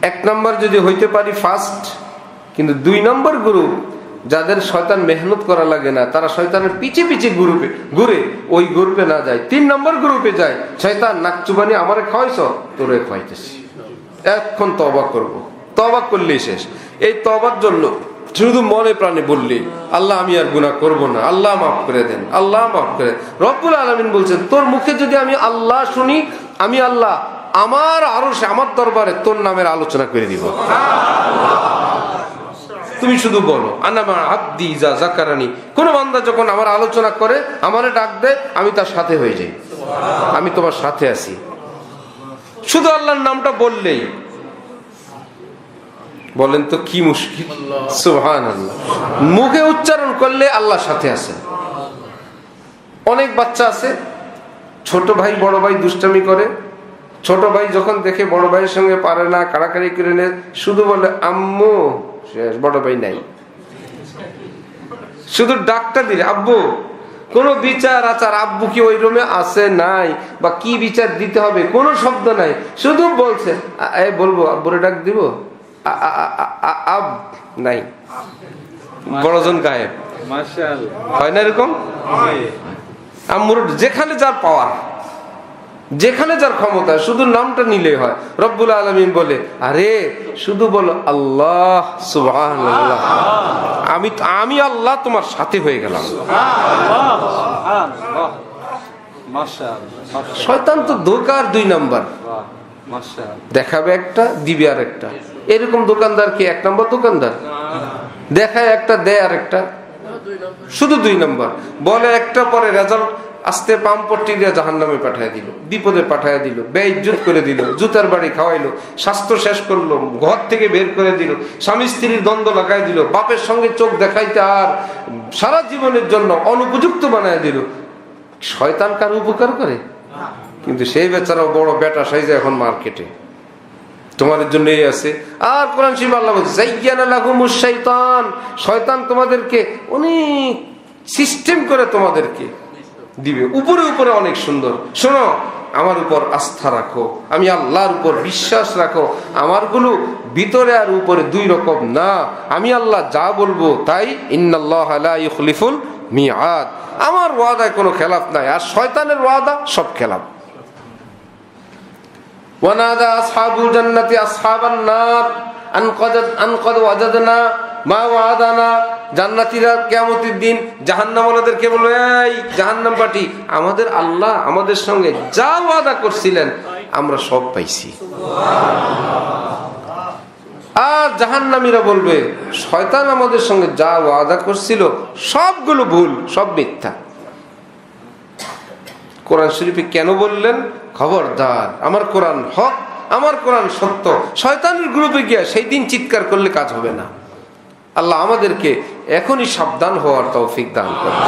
এক নম্বর যদি হইতে পারি ফার্স্ট, কিন্তু 2 নম্বর গ্রুপ যাদের শয়তান মেহনত করা লাগে না, তারা শয়তানের পিছে পিছে ঘুরে ওই গ্রুপে না যায়, 3 নম্বর গ্রুপে যায়। শয়তান নাকচুবানি আমারে খাওয়াইছ, তোরে খাওয়াইতেছি, এখন তওবা করব। তওবা করলেই শেষ। এই তওবার জন্য শুধু মনে প্রাণে বললি আল্লাহ আমি আর গুনাহ করব না, আল্লাহ মাফ করে দেন, আল্লাহ মাফ করে। রব্বুল আলামিন বলছেন তোর মুখে যদি আমি আল্লাহ শুনি, আমি আল্লাহ আমার আরশে আমার দরবারে তোর নামের আলোচনা করে দিব। তুমি শুধু বলো আনামা আব্দি ইজা যাকারানি। কোন বান্দা যখন আমার আলোচনা করে, আমারে ডাক দেয়, আমি তার সাথে হয়ে যাই, আমি তোমার সাথে আছি। শুধু আল্লাহর নামটা বললেই, বলেন তো কি মুশকিল। সুবহানাল্লাহ। মুখে উচ্চারণ করলে আল্লাহর সাথে আছে। অনেক বাচ্চা আছে, ছোট ভাই বড় ভাই দুষ্টামি করে, ছোট ভাই যখন দেখে বড় ভাইয়ের সঙ্গে পারে না, কাড়াকাড়ি করে নেয়, শুধু বলে আম্মু, শেষ, বড় ভাই নাই। শুধু ডাকটা দিলে আব্বু, কোন বিচার আচার আব্বু কি ওই রুমে আছে নাই, বা কি বিচার দিতে হবে কোনো শব্দ নাই, শুধু বলছে বলবো আব্বুরে ডাক দিব, আব নাই, বড়জন গায়েব। হয় না এরকম? আম্মুর যেখানে যার পাওয়ার, যেখানে যার ক্ষমতা, শুধু নামটা নিলেই হয়। রব্বুল আলামিন বলে আরে শুধু বলো আল্লাহ, সুবহানাল্লাহ, আমি আল্লাহ তোমার সাথে হয়ে গেলাম। শয়তান তো ধোঁকার 2 নাম্বার, দেখাবে একটা, দিবে আর একটা। এরকম দোকানদার কি 1 নম্বর দোকানদার? দেখায় একটা, দেয় আর একটা, শুধু 2 নম্বর। বলে একটা, পরে রেজাল্ট আস্তে পাম্পট্টি দিয়ে জাহান্নামে পাঠায় দিল, বিপদে পাঠায় দিল, বেইজ্জত করে দিল, জুতার বাড়ি খাওয়াইলো, স্বাস্থ্য শেষ করলো, ঘর থেকে বের করে দিল, স্বামী স্ত্রীর দ্বন্দ্ব লাগাই দিল, বাপের সঙ্গে চোখ দেখাইতে আর সারা জীবনের জন্য অনুপযুক্ত বানায় দিল। শয়তান কার উপকার করে? কিন্তু সেই বেচারাও বড় বেটা সাইজে এখন মার্কেটে, তোমাদের জন্য এই আছে। আর কোরআন শরীফে আল্লাহ বলছে যায়্যানা লাহুমুশ শাইতান, শয়তান তোমাদেরকে অনেক সিস্টেম করে তোমাদেরকে দিবে, উপরে উপরে অনেক সুন্দর। শোনো, আমার উপর আস্থা রাখো, আমি আল্লাহর উপর বিশ্বাস রাখো, আমারগুলো ভিতরে আর উপরে 2 রকম না, আমি আল্লাহ যা বলবো তাই। ইন্নাল্লাহা লা ইখলিফুল মিআদ, আমার ওয়াদায় কোনো খেলাফ নাই, আর শয়তানের ওয়াদা সব খেলাফ। ওয়ানাদা আসহাবুল জান্নাতি আসহাবান নার আন কদ ওয়াজাদনা মা ওয়াদানা। জান্নাতীরা কিয়ামতের দিন জাহান্নামওয়ালাদেরকে বলবে, এই জাহান্নাম পার্টি, আমাদের আল্লাহ আমাদের সঙ্গে যা ওয়াদা করছিলেন আমরা সব পাইছি। আর জাহান্নামীরা বলবে, শয়তান আমাদের সঙ্গে যা ওয়াদা করছিল সবগুলো ভুল, সব মিথ্যা। কোরআন শরীফে কেন বললেন খবরদার, আমার কোরআন হক, আমার কোরআন সত্য। শয়তানের গ্রুপে গিয়া সেই দিন চিৎকার করলে কাজ হবে না। আল্লাহ আমাদেরকে এখনই সাবধান হওয়ার তৌফিক দান করেন।